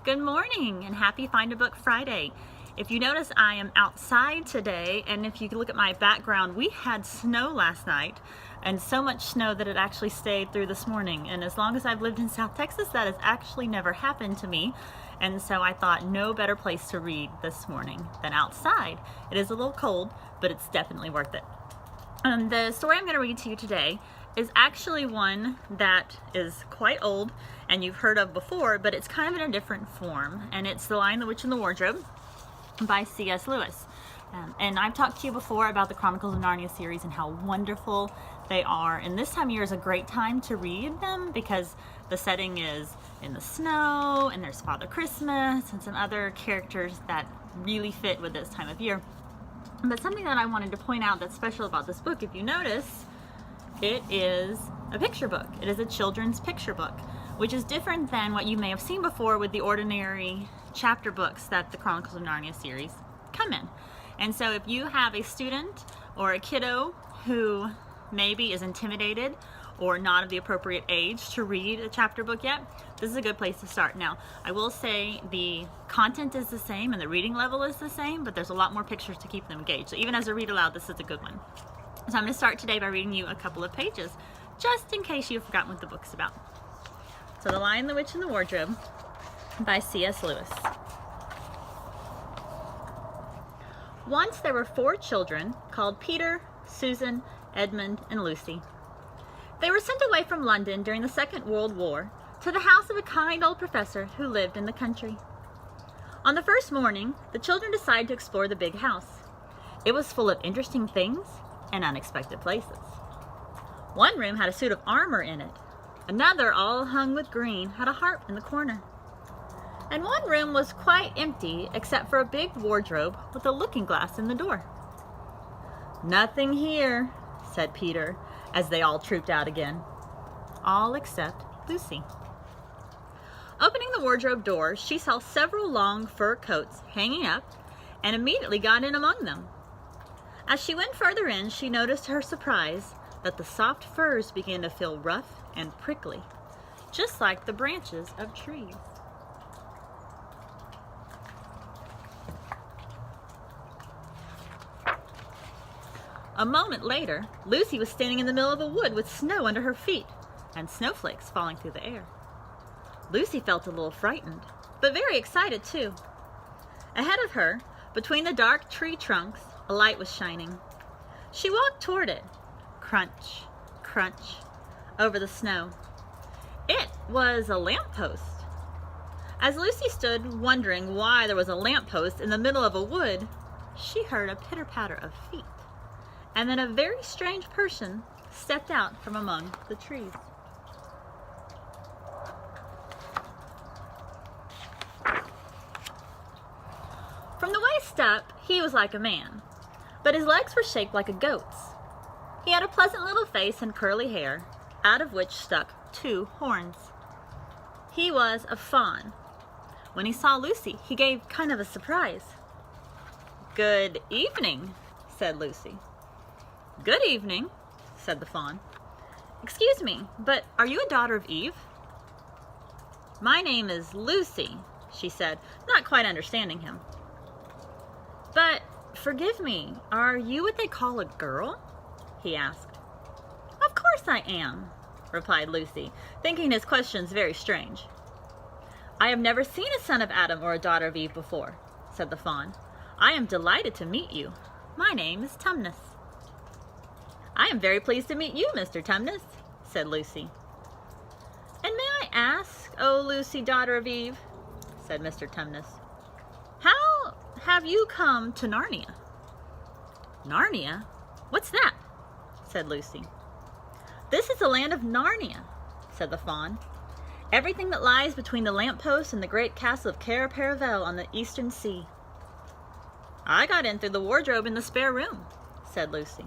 Good morning and happy Find a Book Friday. If you notice, I am outside today, and if you look at my background, we had snow last night, and so much snow that it actually stayed through this morning. And as long as I've lived in South Texas, that has actually never happened to me. And so I thought no better place to read this morning than outside. It is a little cold, but it's definitely worth it. The story I'm going to read to you today is actually one that is quite old and you've heard of before, but it's kind of in a different form. And it's The Lion, the Witch, and the Wardrobe by C.S. Lewis. And I've talked to you before about the Chronicles of Narnia series and how wonderful they are. And this time of year is a great time to read them because the setting is in the snow and there's Father Christmas and some other characters that really fit with this time of year. But something that I wanted to point out that's special about this book, if you notice, it is a picture book. It is a children's picture book, which is different than what you may have seen before with the ordinary chapter books that the Chronicles of Narnia series come in. And so if you have a student or a kiddo who maybe is intimidated or not of the appropriate age to read a chapter book yet, this is a good place to start. Now, I will say the content is the same and the reading level is the same, but there's a lot more pictures to keep them engaged. So even as a read aloud, this is a good one. So I'm going to start today by reading you a couple of pages, just in case you've forgotten what the book's about. So The Lion, the Witch, and the Wardrobe by C.S. Lewis. Once there were 4 children called Peter, Susan, Edmund, and Lucy. They were sent away from London during the Second World War to the house of a kind old professor who lived in the country. On the first morning, the children decided to explore the big house. It was full of interesting things and unexpected places. One room had a suit of armor in it. Another, all hung with green, had a harp in the corner. And one room was quite empty except for a big wardrobe with a looking glass in the door. "Nothing here," said Peter, as they all trooped out again. All except Lucy. Opening the wardrobe door, she saw several long fur coats hanging up and immediately got in among them. As she went further in, she noticed to her surprise that the soft furs began to feel rough and prickly, just like the branches of trees. A moment later, Lucy was standing in the middle of a wood with snow under her feet and snowflakes falling through the air. Lucy felt a little frightened, but very excited too. Ahead of her, between the dark tree trunks, a light was shining. She walked toward it, crunch, crunch, over the snow. It was a lamppost. As Lucy stood wondering why there was a lamppost in the middle of a wood, she heard a pitter-patter of feet. And then a very strange person stepped out from among the trees. From the waist up, he was like a man, but his legs were shaped like a goat's. He had a pleasant little face and curly hair, out of which stuck 2 horns. He was a fawn. When he saw Lucy, he gave kind of a surprise. "Good evening," said Lucy. "Good evening," said the fawn. "Excuse me, but are you a daughter of Eve?" "My name is Lucy," she said, not quite understanding him. "But, forgive me, are you what they call a girl?" he asked. "Of course I am," replied Lucy, thinking his questions very strange. "I have never seen a son of Adam or a daughter of Eve before," said the fawn. "I am delighted to meet you. My name is Tumnus." "I am very pleased to meet you, Mr. Tumnus," said Lucy. "And may I ask, O Lucy, daughter of Eve," said Mr. Tumnus, "how have you come to Narnia?" "Narnia? What's that?" said Lucy. "This is the land of Narnia," said the fawn. "Everything that lies between the lamppost and the great castle of Cair Paravel on the eastern sea." "I got in through the wardrobe in the spare room," said Lucy.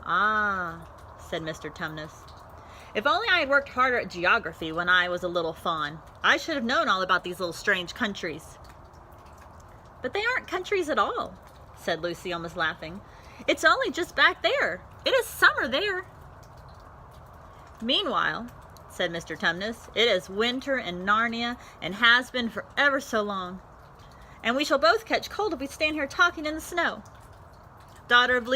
"Ah," said Mr. Tumnus. "If only I had worked harder at geography when I was a little fawn, I should have known all about these little strange countries." "But they aren't countries at all," said Lucy, almost laughing. "It's only just back there. It is summer there." "Meanwhile," said Mr. Tumnus. "It is winter in Narnia and has been for ever so long. And we shall both catch cold if we stand here talking in the snow. Daughter of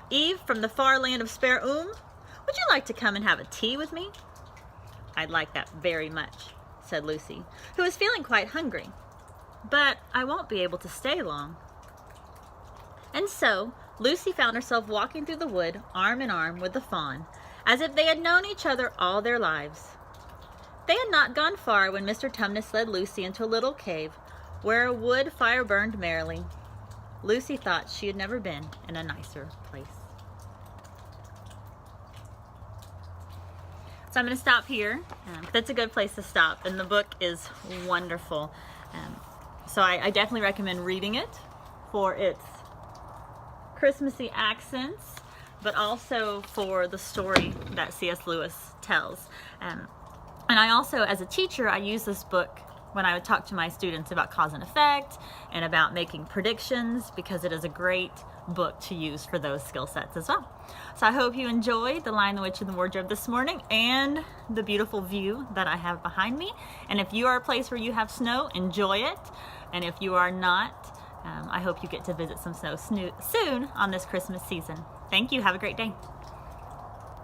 Eve from the far land of Spare would you like to come and have a tea with me?" "I'd like that very much," said Lucy, who was feeling quite hungry. "But I won't be able to stay long." And so Lucy found herself walking through the wood arm in arm with the fawn, as if they had known each other all their lives. They had not gone far when Mr. Tumnus led Lucy into a little cave where a wood fire burned merrily. Lucy thought she had never been in a nicer place. So I'm going to stop here. That's a good place to stop, and the book is wonderful. So I definitely recommend reading it for its Christmassy accents, but also for the story that C.S. Lewis tells. And I also, as a teacher, I use this book when I would talk to my students about cause and effect and about making predictions, because it is a great book to use for those skill sets as well. So I hope you enjoyed The Lion, the Witch, and the Wardrobe this morning, and the beautiful view that I have behind me. And if you are a place where you have snow, enjoy it. And if you are not, I hope you get to visit some snow soon on this Christmas season. Thank you. Have a great day.